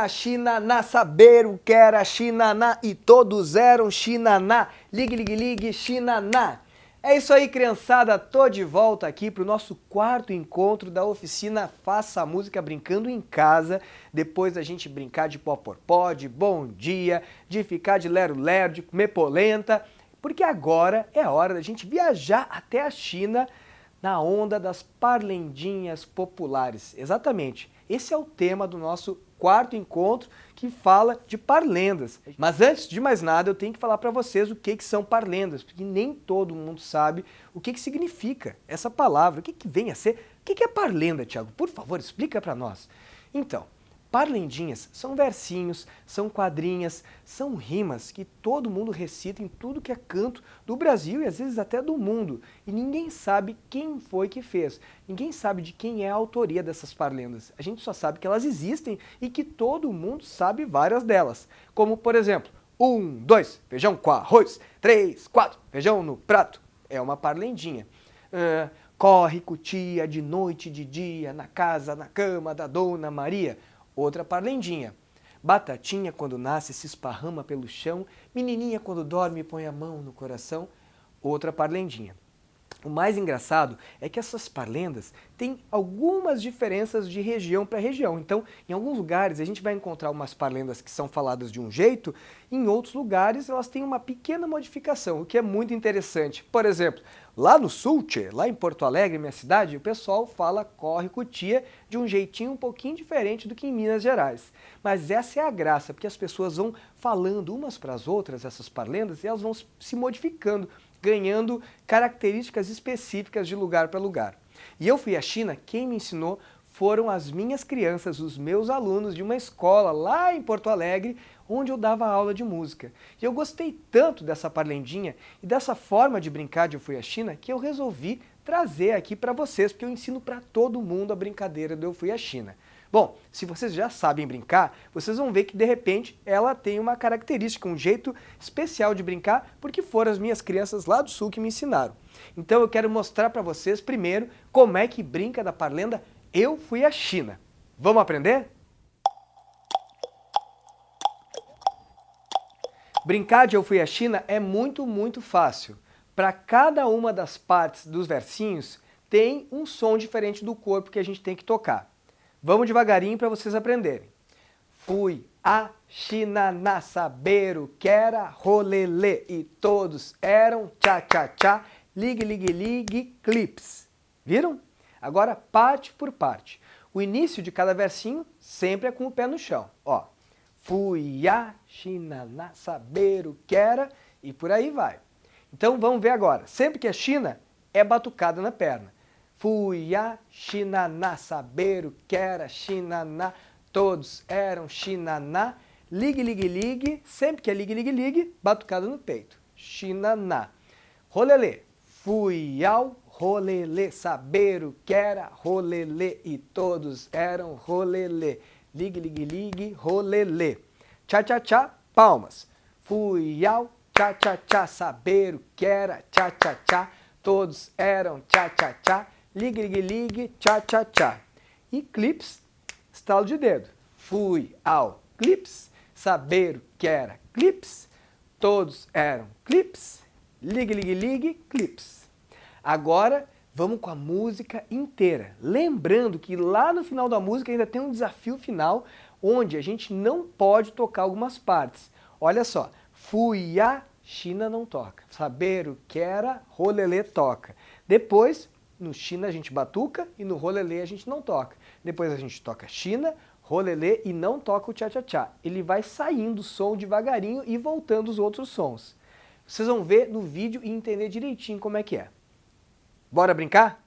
xinaná, saber o que era xinaná e todos eram xinaná. Ligue, ligue, ligue, xinaná. É isso aí, criançada, tô de volta aqui para o nosso quarto encontro da oficina Faça a Música Brincando em Casa, depois da gente brincar de pó-por-pó, de bom dia, de ficar de lero-lero, de comer polenta, porque agora é a hora da gente viajar até a China na onda das parlendinhas populares. Exatamente, esse é o tema do nosso quarto encontro que fala de parlendas. Mas antes de mais nada, eu tenho que falar para vocês o que são parlendas, porque nem todo mundo sabe o que significa essa palavra, o que vem a ser. O que é parlenda, Thiago? Por favor, explica para nós. Então, parlendinhas são versinhos, são quadrinhas, são rimas que todo mundo recita em tudo que é canto do Brasil e às vezes até do mundo. E ninguém sabe quem foi que fez. Ninguém sabe de quem é a autoria dessas parlendas. A gente só sabe que elas existem e que todo mundo sabe várias delas. Como, por exemplo, 1, 2, feijão com arroz. 3, 4, feijão no prato. É uma parlendinha. Corre cutia de noite e de dia, na casa, na cama da Dona Maria. Outra parlendinha. Batatinha quando nasce se esparrama pelo chão, menininha quando dorme põe a mão no coração. Outra parlendinha. O mais engraçado é que essas parlendas têm algumas diferenças de região para região. Então, em alguns lugares a gente vai encontrar umas parlendas que são faladas de um jeito, e em outros lugares elas têm uma pequena modificação, o que é muito interessante. Por exemplo, lá no sul, lá em Porto Alegre, minha cidade, o pessoal fala corre cutia de um jeitinho um pouquinho diferente do que em Minas Gerais. Mas essa é a graça, porque as pessoas vão falando umas para as outras, essas parlendas, e elas vão se modificando, ganhando características específicas de lugar para lugar. E eu fui à China, quem me ensinou foram as minhas crianças, os meus alunos de uma escola lá em Porto Alegre, onde eu dava aula de música. E eu gostei tanto dessa parlendinha e dessa forma de brincar de Eu Fui à China que eu resolvi trazer aqui para vocês, porque eu ensino para todo mundo a brincadeira do Eu Fui à China. Bom, se vocês já sabem brincar, vocês vão ver que de repente ela tem uma característica, um jeito especial de brincar, porque foram as minhas crianças lá do sul que me ensinaram. Então eu quero mostrar para vocês primeiro como é que brinca da parlenda Eu Fui à China. Vamos aprender? Brincar de Eu Fui à China é muito fácil. Para cada uma das partes dos versinhos tem um som diferente do corpo que a gente tem que tocar. Vamos devagarinho para vocês aprenderem. Fui à China na saber o que era rolelê e todos eram tchá-tchá-tchá, ligue, ligue, ligue, clips. Viram? Agora parte por parte. O início de cada versinho sempre é com o pé no chão. Ó, fui à China na saber o que era e por aí vai. Então vamos ver agora. Sempre que é China, é batucada na perna. Fui à China na saber o que era Xinaná, todos eram Xinaná, ligue, ligue, ligue, sempre que é ligue, ligue, ligue, batucada no peito, Xinaná. Rolelê, fui ao rolelê, saber o que era rolelê e todos eram rolelê, ligue, ligue, ligue, rolelê. Tchá-tchá-tchá, palmas, fui ao tchá-tchá-tchá, saber o que era tchá-tchá-tchá, todos eram tchá-tchá-tchá, ligue, ligue, ligue, tchá-tchá-tchá. E clips, estalo de dedo. Fui ao clips, saber o que era clips, todos eram clips, ligue, ligue, ligue, clips. Agora vamos com a música inteira. Lembrando que lá no final da música ainda tem um desafio final, onde a gente não pode tocar algumas partes. Olha só, fui à China não toca, saber o que era rolelê toca. Depois, no China a gente batuca e no rolelê a gente não toca. Depois a gente toca China, rolelê e não toca o tchá-tchá-tchá. Ele vai saindo o som devagarinho e voltando os outros sons. Vocês vão ver no vídeo e entender direitinho como é que é. Bora brincar?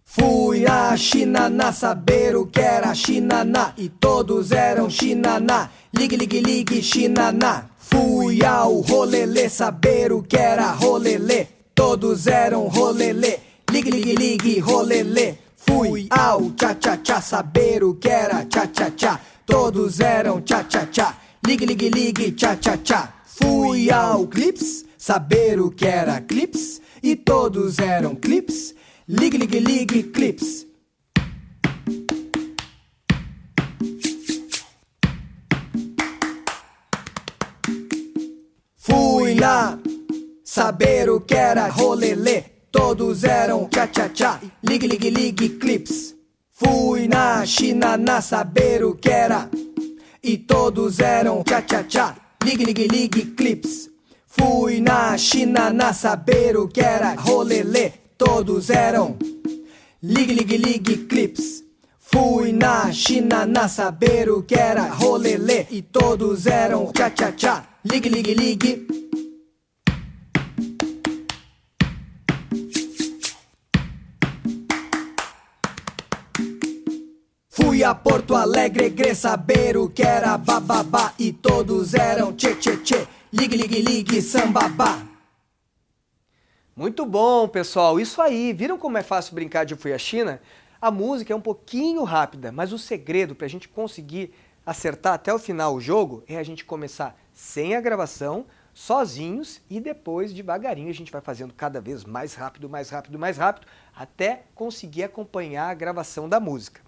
Fui à China na saber o que era Xinaná e todos eram Xinaná, ligue, ligue, ligue, Xinaná. Fui ao rolelê saber o que era rolelê, todos eram rolelê, ligue, ligue, ligue, rolelê. Fui ao tchá-tchá-tchá saber o que era tchá-tchá-tchá, todos eram tchá-tchá-tchá, ligue, ligue, ligue, tchá-tchá-tchá. Fui ao Clips, saber o que era Clips, e todos eram Clips. Ligue, ligue, ligue, Clips. Fui lá, saber o que era rolelê, todos eram tchá-tchá-tchá. Ligue, ligue, ligue, Clips. Fui na China, saber o que era, e todos eram tchá-tchá-tchá. Ligue, ligue, ligue, Clips. Fui na China, saber o que era rolelê, todos eram. Ligue, ligue, ligue, Clips. Fui na China, saber o que era rolelê, e todos eram tchá-tchá-tchá. Ligue, ligue, ligue. Fui a Porto Alegre, saber o que era bababá, e todos eram tchê-tchê-tchê. Ligue, ligue, ligue, sambabá. Muito bom, pessoal. Isso aí. Viram como é fácil brincar de Eu Fui à China? A música é um pouquinho rápida, mas o segredo para a gente conseguir acertar até o final o jogo é a gente começar sem a gravação, sozinhos, e depois, devagarinho, a gente vai fazendo cada vez mais rápido, mais rápido, mais rápido, até conseguir acompanhar a gravação da música.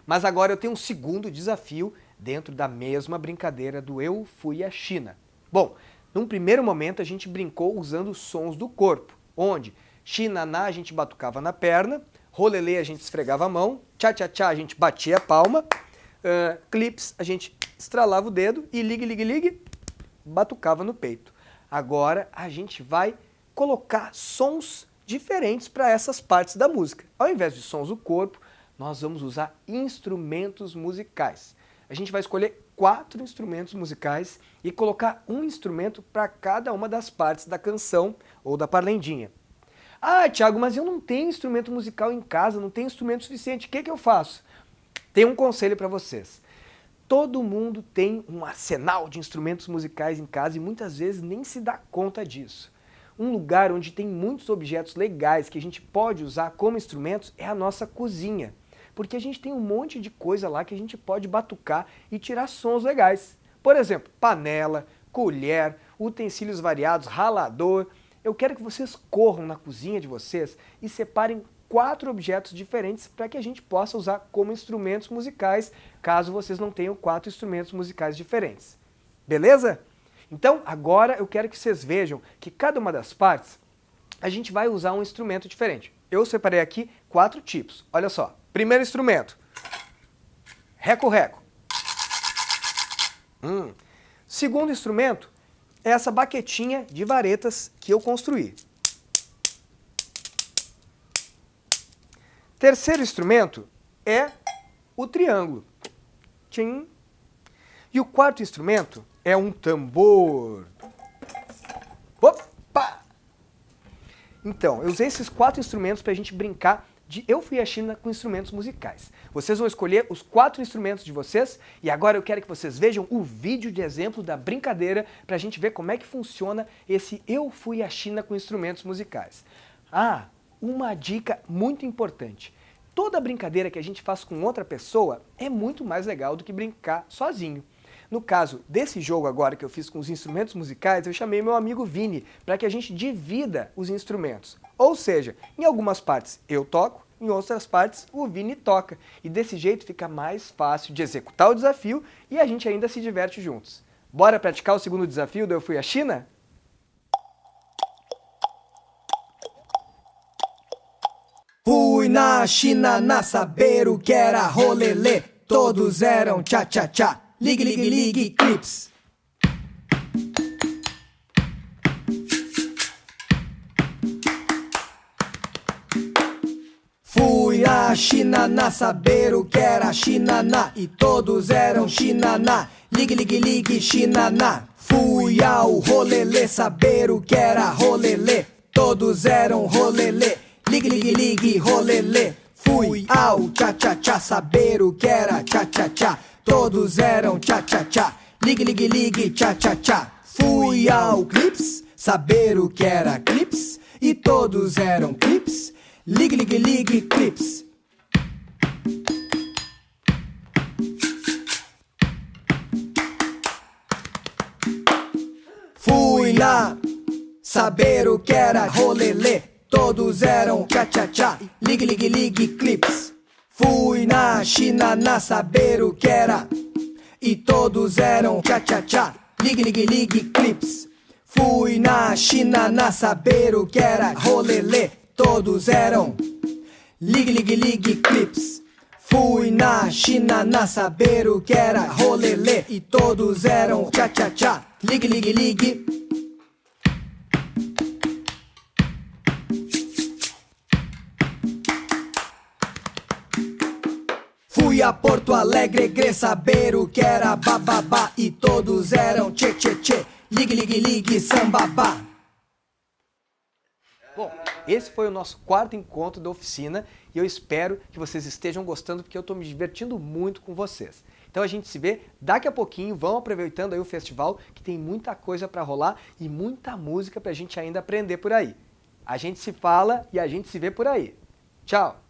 Mas agora eu tenho um segundo desafio dentro da mesma brincadeira do Eu Fui à China. Bom, num primeiro momento a gente brincou usando sons do corpo, onde xinaná a gente batucava na perna, rolelê a gente esfregava a mão, tchá-tchá-tchá a gente batia a palma, clips a gente estralava o dedo e ligue, ligue, ligue, batucava no peito. Agora a gente vai colocar sons diferentes para essas partes da música. Ao invés de sons do corpo, nós vamos usar instrumentos musicais. A gente vai escolher 4 instrumentos musicais e colocar um instrumento para cada uma das partes da canção ou da parlendinha. Ah, Thiago, mas eu não tenho instrumento musical em casa, não tenho instrumento suficiente, o que eu faço? Tenho um conselho para vocês. Todo mundo tem um arsenal de instrumentos musicais em casa e muitas vezes nem se dá conta disso. Um lugar onde tem muitos objetos legais que a gente pode usar como instrumentos é a nossa cozinha. Porque a gente tem um monte de coisa lá que a gente pode batucar e tirar sons legais. Por exemplo, panela, colher, utensílios variados, ralador. Eu quero que vocês corram na cozinha de vocês e separem 4 objetos diferentes para que a gente possa usar como instrumentos musicais, caso vocês não tenham 4 instrumentos musicais diferentes. Beleza? Então, agora eu quero que vocês vejam que cada uma das partes a gente vai usar um instrumento diferente. Eu separei aqui 4 tipos. Olha só. Primeiro instrumento, reco-reco. Segundo instrumento é essa baquetinha de varetas que eu construí. Terceiro instrumento é o triângulo. Tchim. E o quarto instrumento é um tambor. Opa! Então, eu usei esses 4 instrumentos para a gente brincar de Eu Fui à China com instrumentos musicais. Vocês vão escolher os 4 instrumentos de vocês e agora eu quero que vocês vejam o vídeo de exemplo da brincadeira para a gente ver como é que funciona esse Eu Fui à China com instrumentos musicais. Ah, uma dica muito importante. Toda brincadeira que a gente faz com outra pessoa é muito mais legal do que brincar sozinho. No caso desse jogo agora que eu fiz com os instrumentos musicais, eu chamei meu amigo Vini para que a gente divida os instrumentos. Ou seja, em algumas partes eu toco, em outras partes o Vini toca. E desse jeito fica mais fácil de executar o desafio e a gente ainda se diverte juntos. Bora praticar o segundo desafio do Eu Fui à China? Fui na China, saber o que era rolelê, todos eram tchá-tchá-tchá. Ligue, ligue, ligue, Clips. Fui a China, saber o que era China, e todos eram China. Ligue, ligue, ligue, China. Fui ao rolelê, saber o que era rolelê, todos eram rolelê. Ligue, ligue, ligue, rolelê. Fui ao tchá-tchá-tchá, saber o que era tchá-tchá-tchá, todos eram tchá-tchá-tchá. Ligue, ligue, ligue, tchá-tchá-tchá. Fui ao Clips, saber o que era Clips, e todos eram Clips. Ligue, ligue, ligue, Clips. Fui na saber o que era rolelê. Todos eram tchá-tchá-tchá, ligue, ligue, ligue, clips. Fui na China na saber o que era, e todos eram tchá-tchá-tchá, ligue, ligue, ligue, clips. Fui na China na saber o que era rolelê. Todos eram ligue, ligue, ligue, clips. Fui na China na saber o que era rolelê, e todos eram tchá-tchá-tchá, ligue, ligue, ligue. Fui a Porto Alegre, Gre, saber o que era bababá, e todos eram tchê, tchê, tchê, ligue, ligue, ligue, sambabá. Bom, esse foi o nosso quarto encontro da oficina e eu espero que vocês estejam gostando porque eu estou me divertindo muito com vocês. Então a gente se vê daqui a pouquinho, vão aproveitando aí o festival que tem muita coisa para rolar e muita música para a gente ainda aprender por aí. A gente se fala e a gente se vê por aí. Tchau!